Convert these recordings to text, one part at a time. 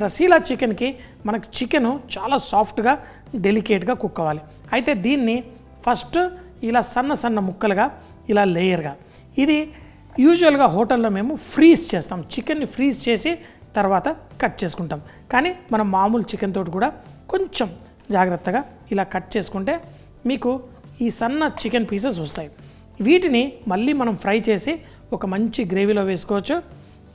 రసీలా చికెన్కి మనకు చికెను చాలా సాఫ్ట్గా డెలికేట్గా కుక్ అవ్వాలి. అయితే దీన్ని ఫస్ట్ ఇలా సన్న సన్న ముక్కలుగా ఇలా లేయర్గా, ఇది యూజువల్గా హోటల్లో మేము ఫ్రీజ్ చేస్తాం, చికెన్ని ఫ్రీజ్ చేసి తర్వాత కట్ చేసుకుంటాం. కానీ మనం మామూలు చికెన్ తోటి కూడా కొంచెం జాగ్రత్తగా ఇలా కట్ చేసుకుంటే మీకు ఈ సన్న చికెన్ పీసెస్ వస్తాయి. వీటిని మళ్ళీ మనం ఫ్రై చేసి ఒక మంచి గ్రేవీలో వేసుకోవచ్చు.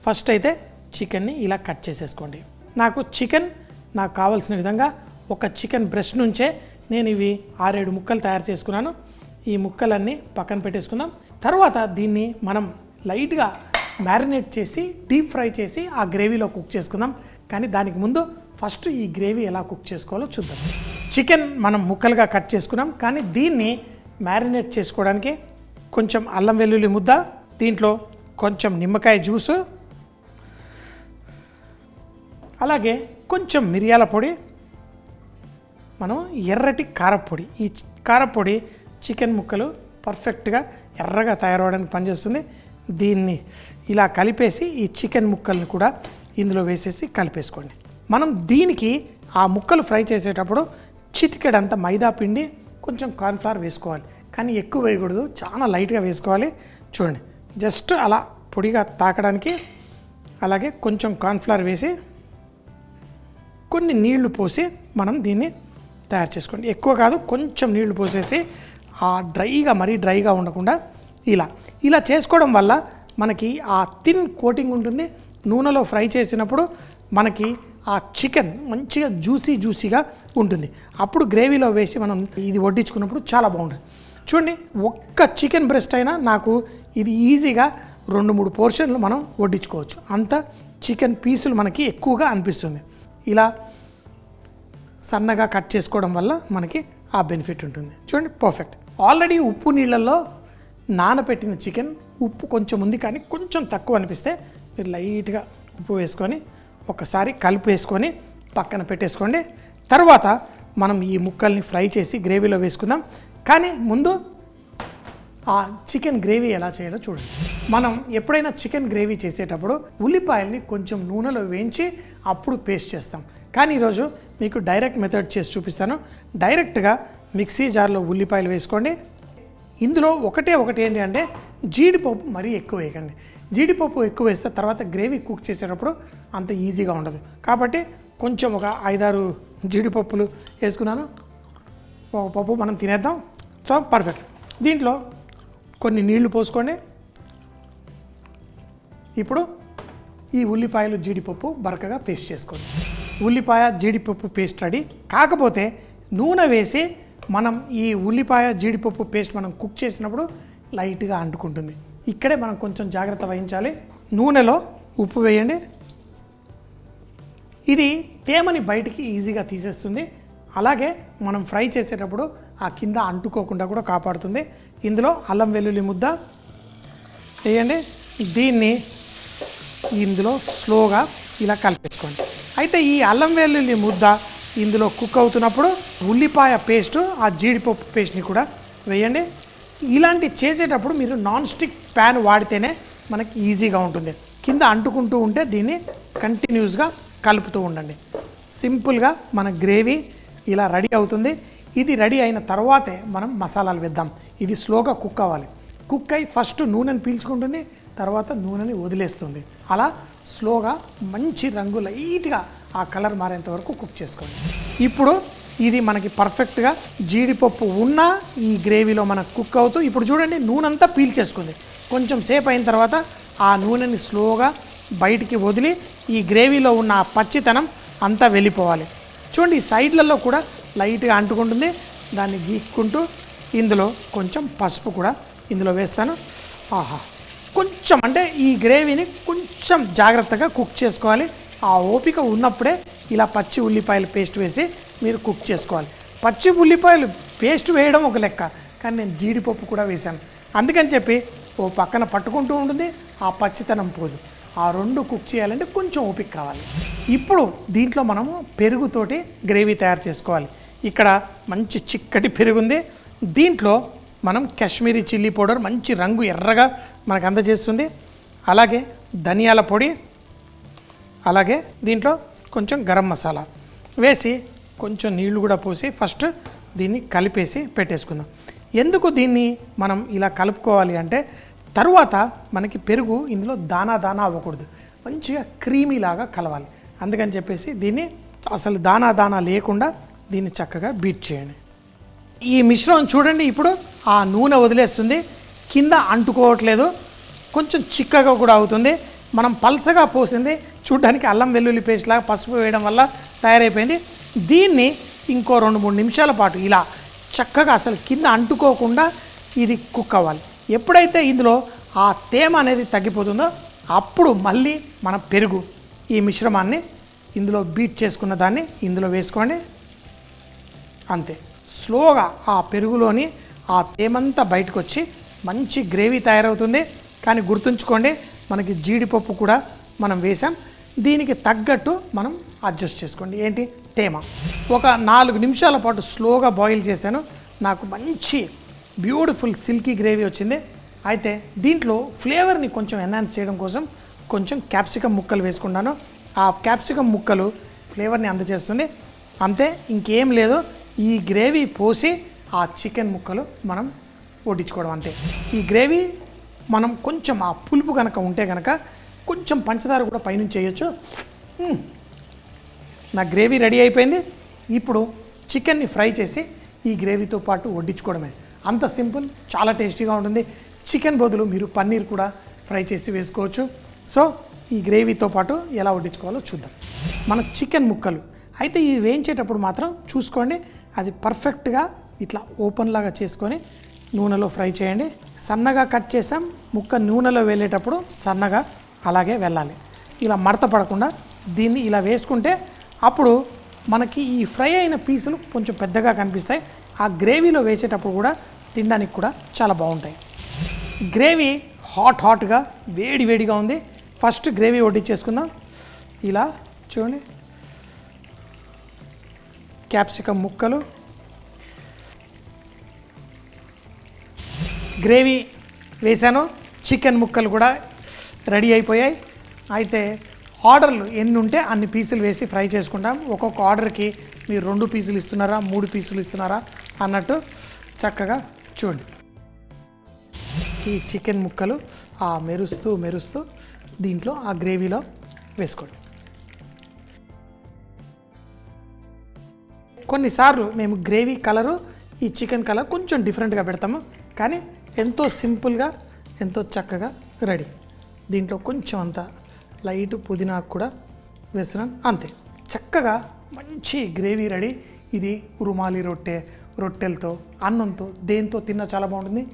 ఫస్ట్ అయితే చికెన్ని ఇలా కట్ చేసేసుకోండి. నాకు కావాల్సిన విధంగా ఒక చికెన్ బ్రెస్ట్ నుంచే నేను ఇవి 6-7 ముక్కలు తయారు చేసుకున్నాను. ఈ ముక్కలన్నీ పక్కన పెట్టేసుకుందాం. తర్వాత దీన్ని మనం లైట్గా మ్యారినేట్ చేసి డీప్ ఫ్రై చేసి ఆ గ్రేవీలో కుక్ చేసుకుందాం. కానీ దానికి ముందు ఫస్ట్ ఈ గ్రేవీ ఎలా కుక్ చేసుకోవాలో చూద్దాం. చికెన్ మనం ముక్కలుగా కట్ చేసుకున్నాం. కానీ దీన్ని మ్యారినేట్ చేసుకోవడానికి కొంచెం అల్లం వెల్లుల్లి ముద్ద, దీంట్లో కొంచెం నిమ్మకాయ జ్యూసు, అలాగే కొంచెం మిరియాల పొడి, మనం ఎర్రటి కారపొడి. ఈ కారపొడి చికెన్ ముక్కలు పర్ఫెక్ట్గా ఎర్రగా తయారవడానికి పనిచేస్తుంది. దీన్ని ఇలా కలిపేసి ఈ చికెన్ ముక్కల్ని కూడా ఇందులో వేసేసి కలిపేసుకోండి. మనం దీనికి ఆ ముక్కలు ఫ్రై చేసేటప్పుడు చిటికెడంత మైదా పిండి, కొంచెం కార్న్ఫ్లవర్ వేసుకోవాలి. కానీ ఎక్కువ వేయకూడదు, చాలా లైట్గా వేసుకోవాలి. చూడండి, జస్ట్ అలా పొడిగా తాకడానికి. అలాగే కొంచెం కార్న్ఫ్లవర్ వేసి కొన్ని నీళ్లు పోసి మనం దీన్ని తయారు చేసుకోండి. ఎక్కువ కాదు, కొంచెం నీళ్లు పోసేసి ఆ మరీ డ్రైగా ఉండకుండా ఇలా చేసుకోవడం వల్ల మనకి ఆ థిన్ కోటింగ్ ఉంటుంది. నూనెలో ఫ్రై చేసినప్పుడు మనకి ఆ చికెన్ మంచిగా జ్యూసీగా ఉంటుంది. అప్పుడు గ్రేవీలో వేసి మనం ఇది వడ్డించుకున్నప్పుడు చాలా బాగుంటుంది. చూడండి, ఒక్క చికెన్ బ్రెస్ట్ అయినా నాకు ఇది ఈజీగా 2-3 పోర్షన్లు మనం వడ్డించుకోవచ్చు. అంత చికెన్ పీసులు మనకి ఎక్కువగా అనిపిస్తుంది. ఇలా సన్నగా కట్ చేసుకోవడం వల్ల మనకి ఆ బెనిఫిట్ ఉంటుంది. చూడండి, పర్ఫెక్ట్. ఆల్రెడీ ఉప్పు నీళ్ళల్లో నానబెట్టిన చికెన్, ఉప్పు కొంచెం ఉంది కానీ కొంచెం తక్కువ అనిపిస్తే మీరు లైట్గా ఉప్పు వేసుకొని ఒకసారి కలిపేసుకొని పక్కన పెట్టేసుకోండి. తర్వాత మనం ఈ ముక్కల్ని ఫ్రై చేసి గ్రేవీలో వేసుకుందాం. కానీ ముందు ఆ చికెన్ గ్రేవీ ఎలా చేయాలో చూడండి. మనం ఎప్పుడైనా చికెన్ గ్రేవీ చేసేటప్పుడు ఉల్లిపాయల్ని కొంచెం నూనెలో వేయించి అప్పుడు పేస్ట్ చేస్తాం. కానీ ఈరోజు మీకు డైరెక్ట్ మెథడ్ చేసి చూపిస్తాను. డైరెక్ట్గా మిక్సీ జార్లో ఉల్లిపాయలు వేసుకోండి. ఇందులో ఒకటి ఏంటి అంటే జీడిపప్పు మరీ ఎక్కువ వేయకండి. జీడిపప్పు ఎక్కువ వేస్తే తర్వాత గ్రేవీ కుక్ చేసేటప్పుడు అంత ఈజీగా ఉండదు. కాబట్టి కొంచెం ఒక 5-6 జీడిపప్పులు వేసుకున్నాను. ఒక పప్పు మనం తినేద్దాం. So perfect. దీంట్లో కొన్ని నీళ్లు పోసుకోండి. ఇప్పుడు ఈ ఉల్లిపాయలు జీడిపప్పు బరకగా పేస్ట్ చేసుకోండి. ఉల్లిపాయ జీడిపప్పు పేస్ట్ రెడీ. కాకపోతే నూనె వేసి మనం ఈ ఉల్లిపాయ జీడిపప్పు పేస్ట్ మనం కుక్ చేసినప్పుడు లైట్గా అంటుకుంటుంది. ఇక్కడే మనం కొంచెం జాగ్రత్త వహించాలి. నూనెలో ఉప్పు వేయండి. ఇది తేమని బయటికి ఈజీగా తీసేస్తుంది. అలాగే మనం ఫ్రై చేసేటప్పుడు ఆ కింద అంటుకోకుండా కూడా కాపాడుతుంది. ఇందులో అల్లం వెల్లుల్లి ముద్ద వేయండి. దీన్ని ఇందులో స్లోగా ఇలా కలిపేసుకోండి. అయితే ఈ అల్లం వెల్లుల్లి ముద్ద ఇందులో కుక్ అవుతున్నప్పుడు ఉల్లిపాయ పేస్ట్, ఆ జీడిపప్పు పేస్ట్ని కూడా వేయండి. ఇలాంటి చేసేటప్పుడు మీరు నాన్ స్టిక్ ప్యాన్ వాడితేనే మనకి ఈజీగా ఉంటుంది. కింద అంటుకుంటూ ఉంటే దీన్ని కంటిన్యూస్గా కలుపుతూ ఉండండి. సింపుల్గా మన గ్రేవీ ఇలా రెడీ అవుతుంది. ఇది రెడీ అయిన తర్వాతే మనం మసాలాలు వేద్దాం. ఇది స్లోగా కుక్ అవ్వాలి. కుక్ అయి ఫస్ట్ నూనెని పీల్చుకుంటుంది, తర్వాత నూనెని వదిలేస్తుంది. అలా స్లోగా మంచి రంగు లైట్గా ఆ కలర్ మారేంత వరకు కుక్ చేసుకోండి. ఇప్పుడు ఇది మనకి పర్ఫెక్ట్గా జీడిపప్పు ఉన్న ఈ గ్రేవీలో మనకు కుక్ అవుతూ ఇప్పుడు చూడండి నూనె అంతా పీల్చేసుకుంది. కొంచెం సేపు అయిన తర్వాత ఆ నూనెని స్లోగా బయటికి వదిలి ఈ గ్రేవీలో ఉన్న ఆ పచ్చితనం అంతా వెళ్ళిపోవాలి. చూడండి, ఈ సైడ్లలో కూడా లైట్గా అంటుకుంటుంది. దాన్ని గీక్కుంటూ ఇందులో కొంచెం పసుపు కూడా ఇందులో వేస్తాను. కొంచెం అంటే ఈ గ్రేవీని కొంచెం జాగ్రత్తగా కుక్ చేసుకోవాలి. ఆ ఓపిక ఉన్నప్పుడే ఇలా పచ్చి ఉల్లిపాయల పేస్ట్ వేసి మీరు కుక్ చేసుకోవాలి. పచ్చి ఉల్లిపాయలు పేస్ట్ వేయడం ఒక లెక్క, కానీ నేను జీడిపప్పు కూడా వేశాను. అందుకని చెప్పి ఓ పక్కన పట్టుకుంటూ ఉంటుంది, ఆ పచ్చితనం పోదు. ఆ రెండు కుక్ చేయాలంటే కొంచెం ఓపిక కావాలి. ఇప్పుడు దీంట్లో మనము పెరుగుతోటి గ్రేవీ తయారు చేసుకోవాలి. ఇక్కడ మంచి చిక్కటి పెరుగుంది. దీంట్లో మనం కాశ్మీరీ చిల్లీ పౌడర్ మంచి రంగు ఎర్రగా మనకు అందజేస్తుంది. అలాగే ధనియాల పొడి, అలాగే దీంట్లో కొంచెం గరం మసాలా వేసి కొంచెం నీళ్లు కూడా పోసి ఫస్ట్ దీన్ని కలిపేసి పెట్టేసుకుందాం. ఎందుకు దీన్ని మనం ఇలా కలుపుకోవాలి అంటే తరువాత మనకి పెరుగు ఇందులో దానా అవ్వకూడదు, మంచిగా క్రీమీలాగా కలవాలి. అందుకని చెప్పేసి దీన్ని అసలు దానా లేకుండా దీన్ని చక్కగా బీట్ చేయండి. ఈ మిశ్రమం చూడండి, ఇప్పుడు ఆ నూనె వదిలేస్తుంది, కింద అంటుకోవట్లేదు, కొంచెం చిక్కగా కూడా అవుతుంది. మనం పల్సగా పోసింది చూడడానికి అల్లం వెల్లుల్లి పేస్ట్ లాగా పసుపు వేయడం వల్ల తయారైపోయింది. దీన్ని ఇంకో 2-3 నిమిషాల పాటు ఇలా చక్కగా అసలు కింద అంటుకోకుండా ఇది కుక్ అవ్వాలి. ఎప్పుడైతే ఇందులో ఆ తేమ అనేది తగ్గిపోతుందో అప్పుడు మళ్ళీ మన పెరుగు ఈ మిశ్రమాన్ని ఇందులో బీట్ చేసుకున్న దాన్ని ఇందులో వేసుకోండి. అంతే, స్లోగా ఆ పెరుగులోని ఆ తేమంతా బయటకు వచ్చి మంచి గ్రేవీ తయారవుతుంది. కానీ గుర్తుంచుకోండి, మనకి జీడిపప్పు కూడా మనం వేసాం, దీనికి తగ్గట్టు మనం అడ్జస్ట్ చేసుకోండి. ఏంటి తేమ. ఒక 4 నిమిషాల పాటు స్లోగా బాయిల్ చేశాను, నాకు మంచి బ్యూటిఫుల్ సిల్కీ గ్రేవీ వచ్చింది. అయితే దీంట్లో ఫ్లేవర్ని కొంచెం ఎన్హాన్స్ చేయడం కోసం కొంచెం క్యాప్సికమ్ ముక్కలు వేసుకున్నాను. ఆ క్యాప్సికమ్ ముక్కలు ఫ్లేవర్ని అందజేస్తుంది. అంతే, ఇంకేం లేదు. ఈ గ్రేవీ పోసి ఆ చికెన్ ముక్కలు మనం వడ్డించుకోవడం అంతే. ఈ గ్రేవీ మనం కొంచెం ఆ పులుపు కనుక ఉంటే కనుక కొంచెం పంచదార కూడా పైనుంచి చేయొచ్చు. నా గ్రేవీ రెడీ అయిపోయింది. ఇప్పుడు చికెన్ని ఫ్రై చేసి ఈ గ్రేవీతో పాటు వడ్డించుకోవడమే. అంత సింపుల్, చాలా టేస్టీగా ఉంటుంది. చికెన్ బదులు మీరు పన్నీర్ కూడా ఫ్రై చేసి వేసుకోవచ్చు. సో ఈ గ్రేవీతో పాటు ఎలా వడ్డించుకోవాలో చూద్దాం. మన చికెన్ ముక్కలు అయితే ఇవి వేయించేటప్పుడు మాత్రం చూసుకోండి, అది పర్ఫెక్ట్గా ఇట్లా ఓపెన్ లాగా చేసుకొని నూనెలో ఫ్రై చేయండి. సన్నగా కట్ చేసాం, ముక్క నూనెలో వెళ్ళేటప్పుడు సన్నగా అలాగే వెళ్ళాలి. ఇలా మడత పడకుండా దీన్ని ఇలా వేసుకుంటే అప్పుడు మనకి ఈ ఫ్రై అయిన పీసులు కొంచెం పెద్దగా కనిపిస్తాయి. ఆ గ్రేవీలో వేసేటప్పుడు కూడా తినడానికి కూడా చాలా బాగుంటాయి. గ్రేవీ హాట్గా వేడిగా ఉంది. ఫస్ట్ గ్రేవీ వడ్డించేసుకుందాం. ఇలా చూడండి, క్యాప్సికమ్ ముక్కలు, గ్రేవీ వేసాను, చికెన్ ముక్కలు కూడా రెడీ అయిపోయాయి. అయితే ఆర్డర్లు ఎన్ని ఉంటే అన్ని పీసులు వేసి ఫ్రై చేసుకుంటాం. ఒక్కొక్క ఆర్డర్కి మీరు 2 పీసులు ఇస్తున్నారా 3 పీసులు ఇస్తున్నారా అన్నట్టు చక్కగా చూడండి. ఈ చికెన్ ముక్కలు ఆ మెరుస్తూ దీంట్లో ఆ గ్రేవీలో వేసుకోండి. కొన్నిసార్లు మేము గ్రేవీ కలరు ఈ చికెన్ కలర్ కొంచెం డిఫరెంట్గా పెడతాము, కానీ ఎంతో సింపుల్గా ఎంతో చక్కగా రెడీ. దీంట్లో కొంచెం అంత లైట్ పుదీనా కూడా వేస్తున్నాను. అంతే, చక్కగా మంచి గ్రేవీ రెడీ. ఇది రుమాలి రొట్టెలతో అన్నంతో దేంతో తిన్నా చాలా బాగుంటుంది.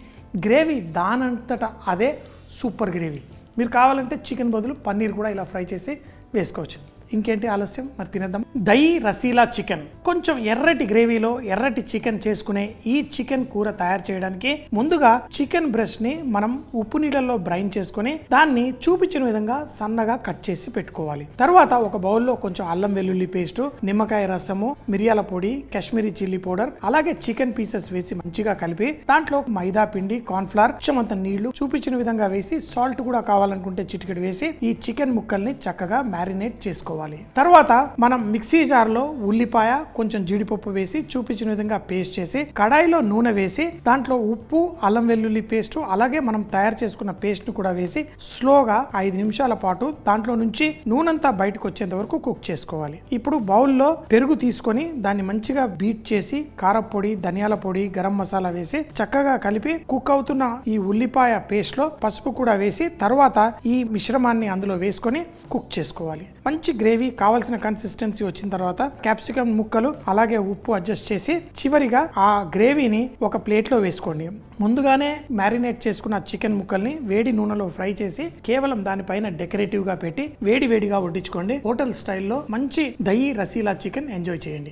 గ్రేవీ దానంతటా అదే సూపర్ గ్రేవీ. మీరు కావాలంటే చికెన్ బదులు పన్నీర్ కూడా ఇలా ఫ్రై చేసి వేసుకోవచ్చు. ఇంకేంటి ఆలస్యం, మరి తినేద్దాం. దహీ రసీలా చికెన్. కొంచెం ఎర్రటి గ్రేవీలో ఎర్రటి చికెన్ చేసుకునే ఈ చికెన్ కూర తయారు చేయడానికి ముందుగా చికెన్ బ్రెస్ట్ ని మనం ఉప్పు నీళ్ళల్లో బ్రైన్ చేసుకుని దాన్ని చూపించిన విధంగా సన్నగా కట్ చేసి పెట్టుకోవాలి. తర్వాత ఒక బౌల్లో కొంచెం అల్లం వెల్లుల్లి పేస్ట్, నిమ్మకాయ రసము, మిరియాల పొడి, కాశ్మీరీ చిల్లీ పౌడర్, అలాగే చికెన్ పీసెస్ వేసి మంచిగా కలిపి దాంట్లో మైదా పిండి, కార్న్ ఫ్లవర్, కొంచెం నీళ్లు చూపించిన విధంగా వేసి సాల్ట్ కూడా కావాలనుకుంటే చిటికెడు వేసి ఈ చికెన్ ముక్కల్ని చక్కగా మ్యారినేట్ చేసుకోవాలి. తర్వాత మనం మిక్సీ జార్లో ఉల్లిపాయ, కొంచెం జీడిపప్పు వేసి చూపించిన విధంగా పేస్ట్ చేసి కడాయిలో నూనె వేసి దాంట్లో ఉప్పు, అల్లం వెల్లుల్లి పేస్ట్, అలాగే మనం తయారు చేసుకున్న పేస్ట్ ను కూడా వేసి స్లోగా 5 నిమిషాల పాటు దాంట్లో నుంచి నూనెంతా బయటకు వచ్చేంత వరకు కుక్ చేసుకోవాలి. ఇప్పుడు బౌల్లో పెరుగు తీసుకొని దాన్ని మంచిగా బీట్ చేసి కారపొడి, ధనియాల పొడి, గరం మసాలా వేసి చక్కగా కలిపి కుక్ అవుతున్న ఈ ఉల్లిపాయ పేస్ట్ లో పసుపు కూడా వేసి తర్వాత ఈ మిశ్రమాన్ని అందులో వేసుకొని కుక్ చేసుకోవాలి. మంచి గ్రేవీ కావాల్సిన కన్సిస్టెన్సీ వచ్చిన తర్వాత క్యాప్సికమ్ ముక్కలు అలాగే ఉప్పు అడ్జస్ట్ చేసి చివరిగా ఆ గ్రేవీని ఒక ప్లేట్ లో వేసుకోండి. ముందుగానే మ్యారినేట్ చేసుకున్న చికెన్ ముక్కల్ని వేడి నూనెలో ఫ్రై చేసి కేవలం దానిపైన డెకరేటివ్ గా పెట్టి వేడిగా వడ్డించుకోండి. హోటల్ స్టైల్లో మంచి దహీ రసీలా చికెన్ ఎంజాయ్ చేయండి.